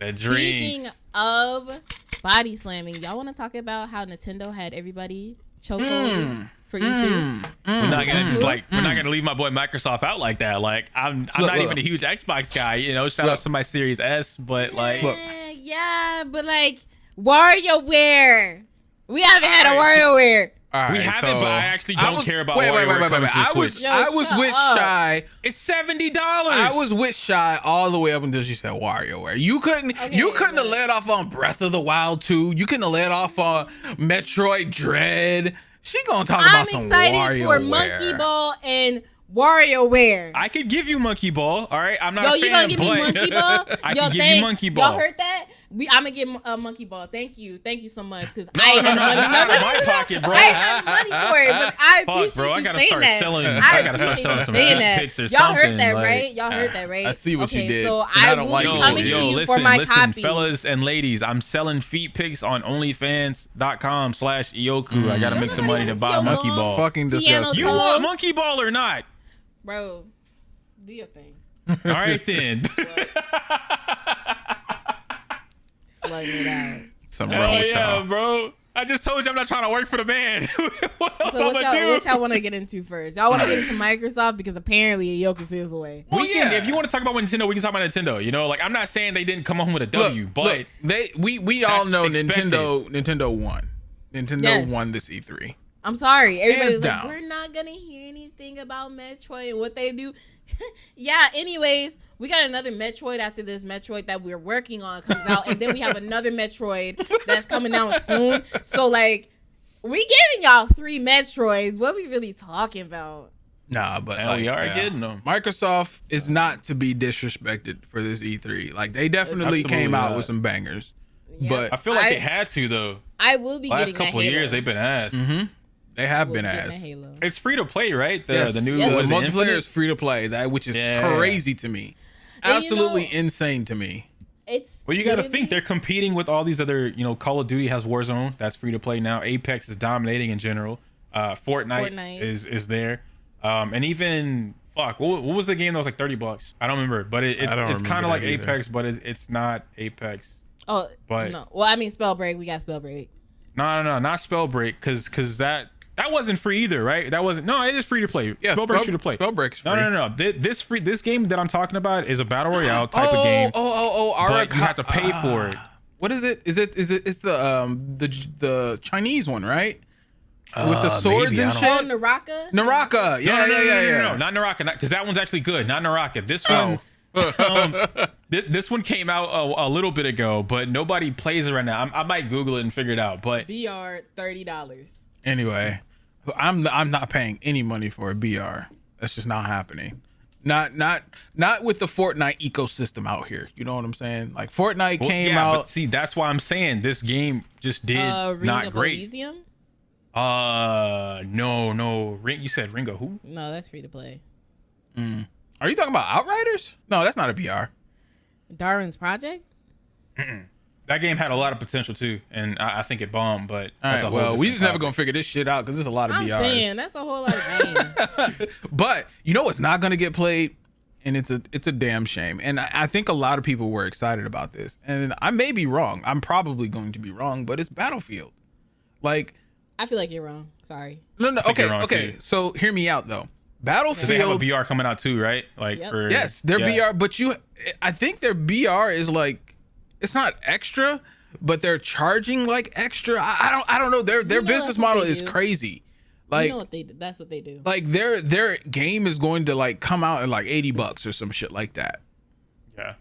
Speaking of body slamming, y'all want to talk about how Nintendo had everybody choke over for E3? We're not gonna we're not gonna leave my boy Microsoft out like that. Like I'm not even a huge Xbox guy, you know. Shout out to my Series S, but like, yeah, but like WarioWare, we haven't had a WarioWare. Right, we haven't, but I actually don't care about WarioWare coming to the Switch. I was with Shy. It's $70. I was with Shy all the way up until she said WarioWare. You couldn't have led off on Breath of the Wild 2. You couldn't have led off on Metroid Dread. She gonna talk about some WarioWare. I'm excited for Monkey Ball and WarioWare. I could give you Monkey Ball. All right, I'm not a fan. You gonna give me Monkey Ball? I can give you Monkey Ball. Y'all heard that? I'm gonna get a Monkey Ball. Thank you so much. Because I ain't had the money. No, my pocket, bro. I ain't had the money for it, but I appreciate you saying that. I appreciate you saying that. Y'all heard that, right? Y'all heard that, right? I see what you did. So I will be coming to you for my copy. Fellas and ladies, I'm selling feet pics on OnlyFans.com/Ioku. I gotta make some money to buy a Monkey Ball. Fucking disgusting. You want a Monkey Ball or not? Bro, do your thing. All right then. Slugging it out. Some wrong with y'all. Bro. I just told you I'm not trying to work for the man. What y'all want to get into first? Y'all want to get into Microsoft because apparently Ioku feels away. If you want to talk about Nintendo, we can talk about Nintendo. You know, like I'm not saying they didn't come home with a W, but we all know Nintendo won. Nintendo won this E3. I'm sorry. Everybody's like, we're not going to hear anything about Metroid and what they do. Yeah, anyways, we got another Metroid after this Metroid that we're working on comes out. And then we have another Metroid that's coming out soon. So, like, we giving y'all 3 Metroids. What are we really talking about? Nah, but we are getting them. Microsoft is not to be disrespected for this E3. Like, they definitely came out with some bangers. Yeah. But I feel like they had to, though. I will be getting that last couple of years, they've been ass. Mm-hmm. They have been ass. It's free to play, right? The new the multiplayer is free to play. Which is crazy to me. Absolutely insane to me. Well, you got to think they're competing with all these other. You know, Call of Duty has Warzone. That's free to play now. Apex is dominating in general. Fortnite is there. And even what was the game that was like $30? I don't remember, but it's kind of like Apex, but it's not Apex. Oh, but no. Well, I mean, Spellbreak. We got Spellbreak. No, not Spellbreak, because that wasn't free either, right? That wasn't. No, it is free to play. Yeah, Spellbreak's free to play. Spellbreak's free. No. This game that I'm talking about is a battle royale type of game. But you have to pay for it. What is it? It's the Chinese one, right? With the swords and shit. Oh, Naraka. Naraka. Yeah. No, not Naraka, because that one's actually good. Not Naraka. This one. This one came out a little bit ago, but nobody plays it right now. I might Google it and figure it out. But BR $30. Anyway, I'm not paying any money for a BR. That's just not happening. Not with the Fortnite ecosystem out here. You know what I'm saying? Like Fortnite came out. But see, that's why I'm saying this game just did not great. Elysium? No. You said Ringo who? No, that's free to play. Are you talking about Outriders? No, that's not a BR. Darwin's Project? That game had a lot of potential too, and I think it bombed. But all right, well, we just never gonna figure this shit out because there's a lot of BRs. I'm saying that's a whole lot of games. But you know what's not gonna get played, and it's a damn shame. And I think a lot of people were excited about this, and I may be wrong. I'm probably going to be wrong, but it's Battlefield. Like, I feel like you're wrong. Sorry. No. Okay. So hear me out though. Battlefield. They have a BR coming out too, right? Like yes, their BR, but I think their BR is like. It's not extra, but they're charging like extra. I don't know. Their business model is crazy. Like, you know what they do. That's what they do. Like their game is going to like come out at like $80 or some shit like that. Yeah,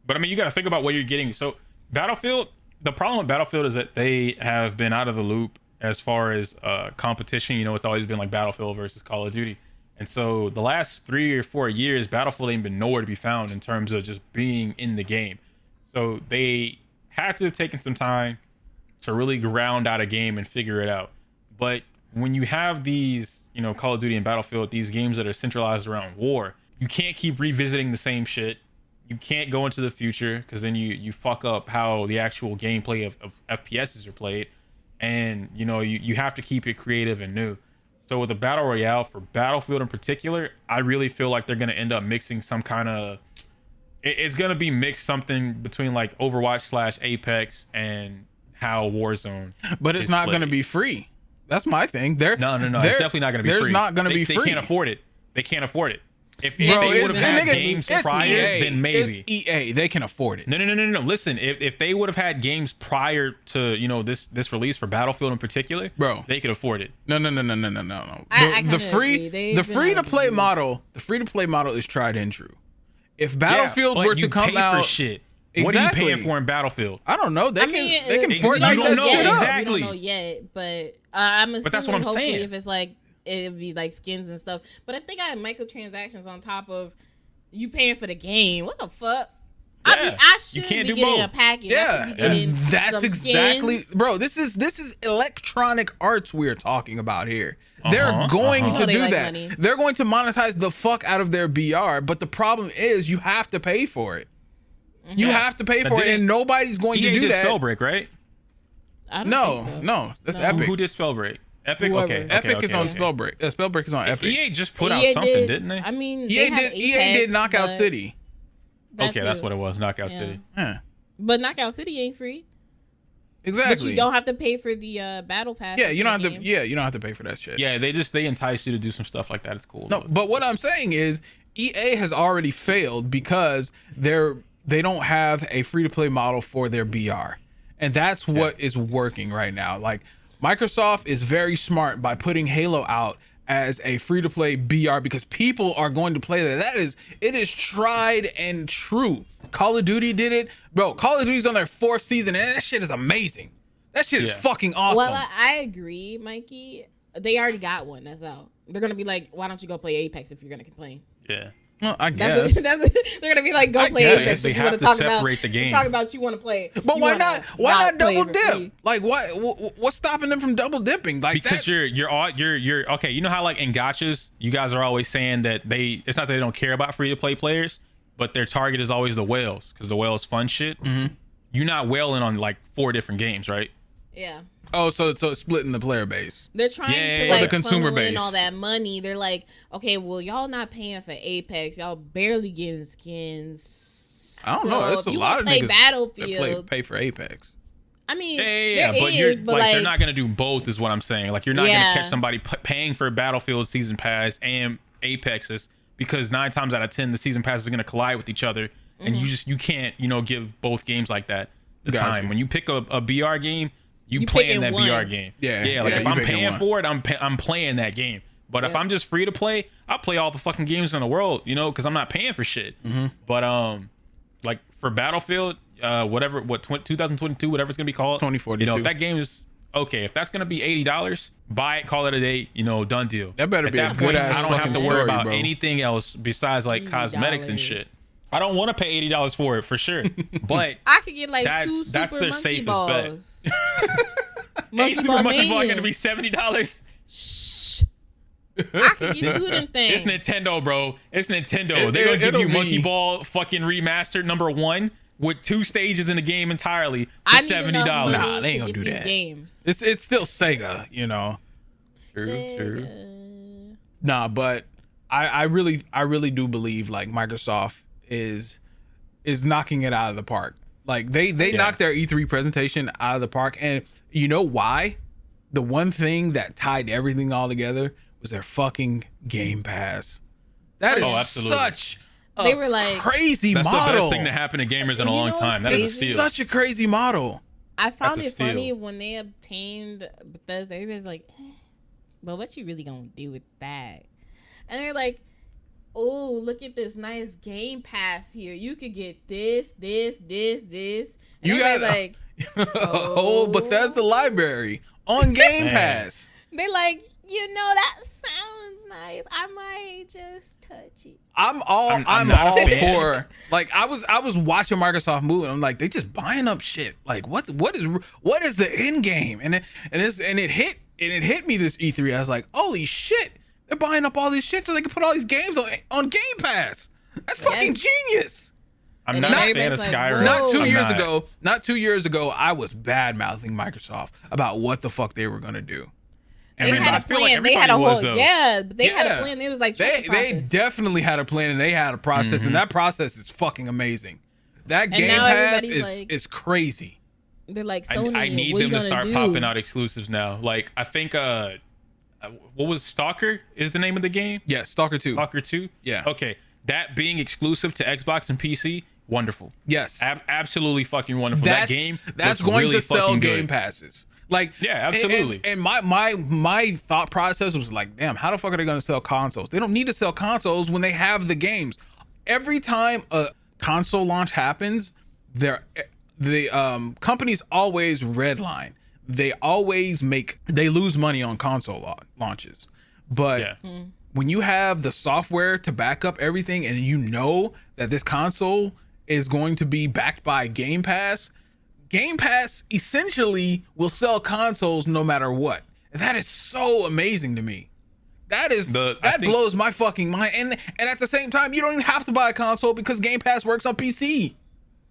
but I mean, you got to think about what you're getting. So Battlefield, the problem with Battlefield is that they have been out of the loop as far as competition. You know, it's always been like Battlefield versus Call of Duty. And so the last 3 or 4 years, Battlefield ain't been nowhere to be found in terms of just being in the game. So they had to have taken some time to really ground out a game and figure it out. But when you have these, you know, Call of Duty and Battlefield, these games that are centralized around war, you can't keep revisiting the same shit. You can't go into the future because then you fuck up how the actual gameplay of FPSs are played. And, you know, you have to keep it creative and new. So with the Battle Royale for Battlefield in particular, I really feel like they're going to end up mixing some kind of it's gonna be mixed something between like Overwatch / Apex and how Warzone. But it's not gonna be free. That's my thing. No. It's definitely not gonna be free. There's not gonna be free. They can't afford it. They can't afford it. If Bro, they would have had games prior, EA. then maybe. It's EA. They can afford it. No. Listen, if they would have had games prior to this release for Battlefield in particular, bro, they could afford it. No. The free to play model is tried and true. If Battlefield were to come out, for shit. What are you paying for in Battlefield? I don't know. They can Fortnite you don't know exactly. We don't know yet, but I'm assuming that's what I'm hopefully saying. If it's like it'd be like skins and stuff. But if they got microtransactions on top of you paying for the game, what the fuck? Yeah, I should be getting both. a package. Yeah, I should be getting that's some exactly, skins. bro. This is electronic arts we're talking about here. They're going to do like that. money. They're going to monetize the fuck out of their BR, but the problem is you have to pay for it. You have to pay for it, and nobody's going to do that. Spellbreak, right? I don't think so. No, that's Epic. Who did Spellbreak? Epic. Whoever. Okay. Epic is on Spellbreak. Spellbreak is on Epic. EA just put out something, didn't they? I mean, EA did Knockout City. Okay, that's what it was. Knockout City. Yeah. But Knockout City ain't free. Exactly. But you don't have to pay for the battle pass. Yeah, you don't have to. Yeah, you don't have to pay for that shit. Yeah, they entice you to do some stuff like that. It's cool. No, but what I'm saying is EA has already failed because they don't have a free to play model for their BR, and that's what is working right now. Like Microsoft is very smart by putting Halo out as a free to play BR because people are going to play that. It is tried and true. Call of Duty did it, bro. Call of Duty's on their 4th season, and that shit is amazing. That shit is fucking awesome. Well, I agree, Mikey. They already got one that's out. They're gonna be like, why don't you go play Apex if you're gonna complain? Yeah. Well, I guess they're gonna be like, go play Apex. They You have want to talk separate about the game. Talk about you want to play. But why not double dip? Free. Like what's stopping them from double dipping? Like because you're okay. You know how like in gotchas, you guys are always saying that it's not that they don't care about free to play players, but their target is always the whales because the whales fun shit. Mm-hmm. You're not whaling on like 4 different games, right? Yeah. Oh, so it's splitting the player base. They're trying to Or the like consumer funnel in base. all that money. They're like, okay, well, y'all not paying for Apex. Y'all barely getting skins. I don't know. There's a lot of play niggas Battlefield. that pay for Apex. I mean, Yeah, but they're not gonna do both, is what I'm saying. Like you're not gonna catch somebody paying for Battlefield season pass and Apexes because 9 times out of 10 the season passes are gonna collide with each other, and you can't give both games like that the time. When you pick a BR game, you playing that BR game. Yeah. Like if I'm paying for it, I'm playing that game. But if I'm just free to play, I'll play all the fucking games in the world, because I'm not paying for shit. Mm-hmm. But like for Battlefield, 2022, whatever it's gonna be called, 2042. If that game is okay, if that's gonna be $80, buy it, call it a day, done deal. That better At be that a point, good ass I don't have to fucking worry story, about bro. anything else besides like cosmetics and shit. I don't want to pay $80 for it for sure, but I could get like that's 2 their super monkey safest balls. Hey, Super Monkey Ball gonna be $70. Shh. I could get 2 of them things. It's Nintendo, bro. It's Nintendo. They're gonna give you Monkey Ball fucking remastered #1 with 2 stages in the game entirely for I need $70. Nah, they ain't gonna do these that. games. It's still Sega, True. Nah, but I really do believe like Microsoft is knocking it out of the park. Like they knocked their E3 presentation out of the park, and you know why? The one thing that tied everything all together was their fucking Game Pass. That is absolutely. such a They were like, crazy That's model. the best thing to happen to gamers in a long time. That is a steal. Such a crazy model. I found That's it a funny steal. when they obtained Bethesda. Everybody's like, but what you really gonna do with that? And they're like, oh, look at this nice Game Pass here. You could get this. And You got like a whole Bethesda library on Game Pass. They're like, that sounds nice. I might just touch it. I'm all not a fan. for. Like I was watching Microsoft move, and I'm like, they just buying up shit. Like what is the end game? And it hit me this E3. I was like, holy shit, they're buying up all this shit so they can put all these games on Game Pass. That's fucking genius. I'm not a fan of like, Skyrim. Not 2 years ago, I was bad mouthing Microsoft about what the fuck they were gonna do. They had a plan. They had a whole but they had a plan. It was like trust the process. They definitely had a plan and they had a process, and that process is fucking amazing. That Game Pass is crazy. They're like, Sony, I need them to start popping out exclusives now. Like, I think what was Stalker is the name of the game? Yeah, Stalker 2. Stalker 2? Yeah. Okay. That being exclusive to Xbox and PC, wonderful. Yes. Absolutely fucking wonderful. That game that's going really to sell Game good. Passes. Like, yeah, absolutely. And my thought process was like, damn, how the fuck are they going to sell consoles? They don't need to sell consoles when they have the games. Every time a console launch happens, the companies always redline. They lose money on console launches. But when you have the software to back up everything and you know that this console is going to be backed by Game Pass essentially will sell consoles no matter what. That is so amazing to me. That blows my fucking mind. And at the same time, you don't even have to buy a console because Game Pass works on PC.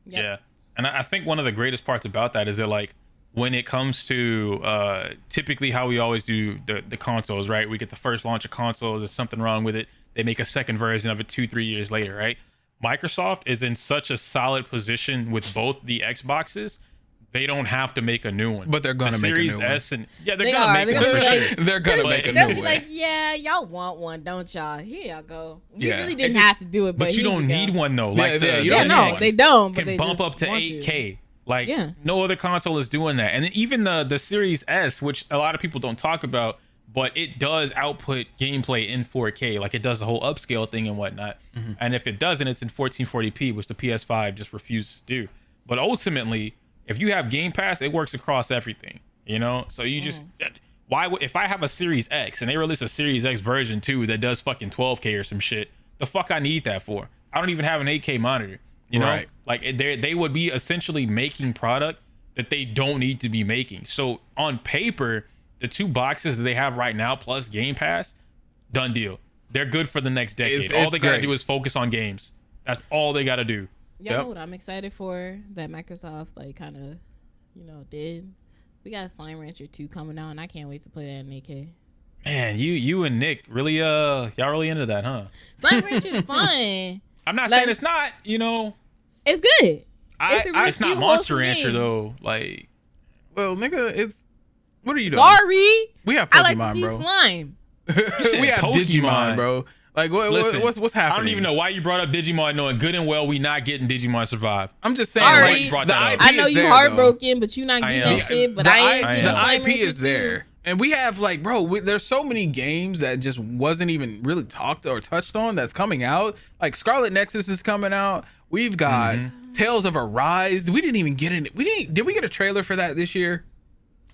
Yep. Yeah. And I think one of the greatest parts about that is that, like, when it comes to typically how we always do the consoles, right? We get the first launch of consoles, there's something wrong with it. They make a second version of it 2-3 years later, right? Microsoft is in such a solid position with both the Xboxes. They don't have to make a new one. But they're going to make a new one. Series S and they're going to make one for sure. They're going to make a new one. They'll be like, yeah, y'all want one, don't y'all? Here y'all go. We really didn't have to do it, but you don't need one though. Like no, they don't. But can they bump up to 8K. Like, no other console is doing that. And then even the Series S, which a lot of people don't talk about, but it does output gameplay in 4K. Like, it does the whole upscale thing and whatnot. Mm-hmm. And if it doesn't, it's in 1440p, which the PS5 just refuses to do. But ultimately, if you have Game Pass, it works across everything, you know? So you just, if I have a Series X and they release a Series X version 2 that does fucking 12K or some shit, the fuck I need that for? I don't even have an 8K monitor, you know? Right. Like, they would be essentially making product that they don't need to be making. So on paper, the 2 boxes that they have right now plus Game Pass, done deal. They're good for the next decade. All they got to do is focus on games. That's all they got to do. Y'all know what I'm excited for that Microsoft kind of did? We got Slime Rancher 2 coming out, and I can't wait to play that in 8K. Man, you and Nick really y'all really into that, huh? Slime Rancher's fun. I'm not saying it's not, you know. It's good. It's not Monster Rancher though. Like, well, nigga, what are you doing? Sorry, we have Pokemon, I like to see slime. We have Digimon, bro. Like, what's happening? I don't even know why you brought up Digimon, knowing good and well we not getting Digimon Survive. I'm just saying. Sorry. You brought that up. I know you heartbroken, but you not getting that shit. But I am getting the Slime IP Rancher is there. And we have, like, there's so many games that just wasn't even really talked or touched on that's coming out. Like, Scarlet Nexus is coming out. We've got Tales of Arise. We didn't even get in. Did we get a trailer for that this year?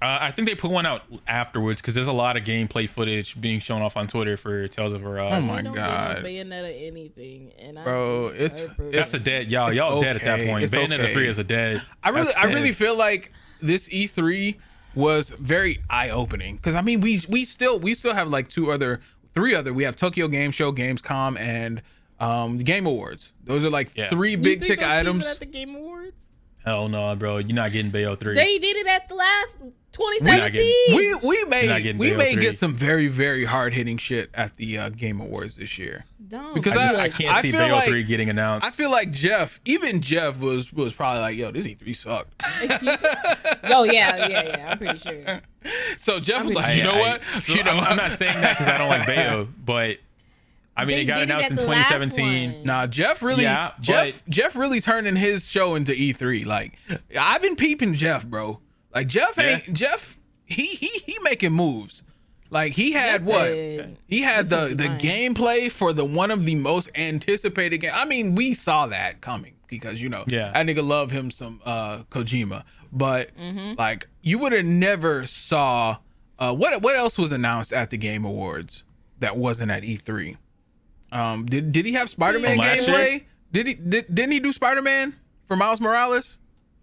I think they put one out afterwards because there's a lot of gameplay footage being shown off on Twitter for Tales of Arise. Oh my god! Bayonetta or anything, and bro, that's a dead y'all dead at that point. Bayonetta 3 is a dead. I really feel like this E3 was very eye opening because I mean we still have like three other. We have Tokyo Game Show, Gamescom, and the Game Awards. Those are like 3 big ticket items. At the Game Awards? Hell no, bro. You're not getting Bayo 3. They did it at the last 2017. We may get some very, very hard hitting shit at the Game Awards this year. Because I can't see Bayo 3 getting announced. I feel like Jeff was probably like, yo, this E3 sucked. Excuse me? Yo, yeah. I'm pretty sure. So Jeff was like, you know what? I'm not saying that because I don't like Bayo, but I mean, it got announced in 2017. Nah, Jeff really turning his show into E3. Like, I've been peeping Jeff, bro. Like, Jeff, he making moves. Like, he had He had the gameplay for one of the most anticipated games. I mean, we saw that coming because, that nigga love him some Kojima. But like, you would have never saw what else was announced at the Game Awards that wasn't at E3. Did he have Spider-Man gameplay? Didn't he do Spider-Man for Miles Morales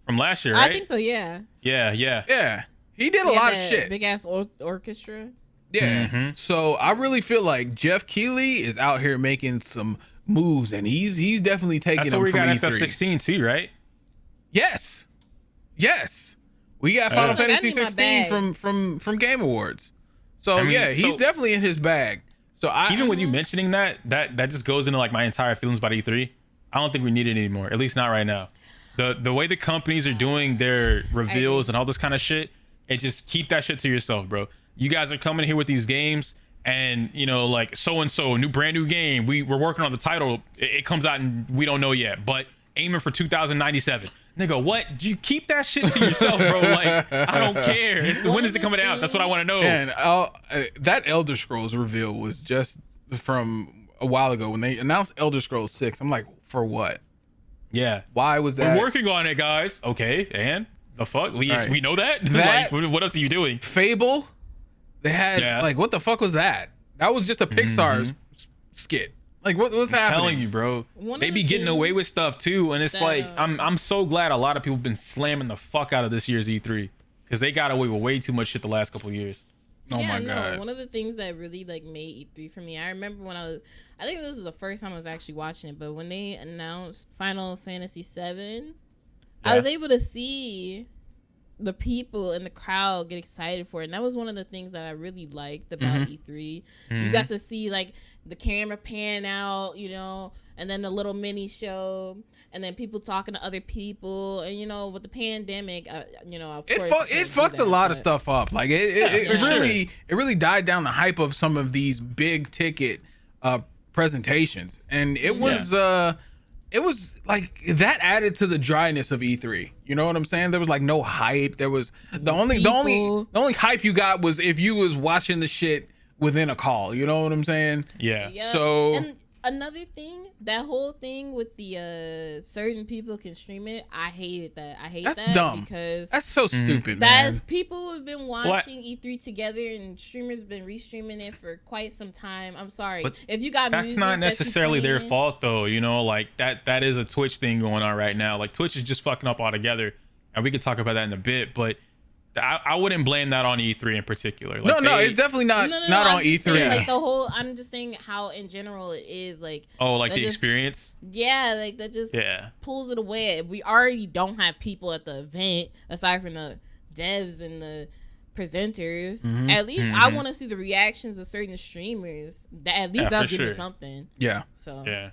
from last year? Right? I think so. Yeah. Yeah. He did a lot of shit. Big ass orchestra. Yeah. Mm-hmm. So I really feel like Jeff Keighley is out here making some moves, and he's definitely taking them from E3. That's where we got FF16 too, right? Yes. We got Final Fantasy 16 from Game Awards. So I mean, he's definitely in his bag. So even with you mentioning that just goes into like my entire feelings about E3. I don't think we need it anymore. At least not right now. The way the companies are doing their reveals and all this kind of shit, it just keep that shit to yourself, bro. You guys are coming here with these games, and you know, like so and so, brand new game. We're working on the title. It comes out and we don't know yet, but aiming for 2097. Nigga, what? You keep that shit to yourself, bro. Like, I don't care. When is it coming out? That's what I want to know. And that Elder Scrolls reveal was just from a while ago when they announced Elder Scrolls 6. I'm like, for what? Yeah. Why was that? We're working on it, guys. Okay, and the fuck? We know that? That like, what else are you doing? Fable? They had like, what the fuck was that? That was just a Pixar skit. Like, what's happening? I'm telling you, bro. They be getting away with stuff too, and it's like I'm so glad a lot of people have been slamming the fuck out of this year's E3 because they got away with way too much shit the last couple of years. Oh my god! One of the things that really like made E3 for me, I remember when I think this was the first time I was actually watching it, but when they announced Final Fantasy VII, I was able to see the people in the crowd get excited for it, and that was one of the things that I really liked about E3. You got to see like the camera pan out, you know, and then the little mini show, and then people talking to other people, and you know, with the pandemic, you know, of course it fucked a lot of stuff up. Like it really died down the hype of some of these big ticket presentations, and it was like that added to the dryness of E3. You know what I'm saying? There was like no hype. There was the only hype you got was if you was watching the shit within a call. You know what I'm saying? Yeah. So and another thing, that whole thing with the certain people can stream it, I hated that. That's dumb. Because that's so stupid, man. That's people have been watching E3 together, and streamers been restreaming it for quite some time. I'm sorry. But if you got that's music not necessarily their playing, fault though, you know, like that is a Twitch thing going on right now. Like Twitch is just fucking up altogether, and we could talk about that in a bit, but I wouldn't blame that on E3 in particular. Like no, it's definitely not on E3. Saying, like the whole, I'm just saying how in general it is like. Oh, like the experience. Yeah, like that just pulls it away. We already don't have people at the event aside from the devs and the presenters. At least I want to see the reactions of certain streamers. That at least that'll give me something. Yeah. So yeah.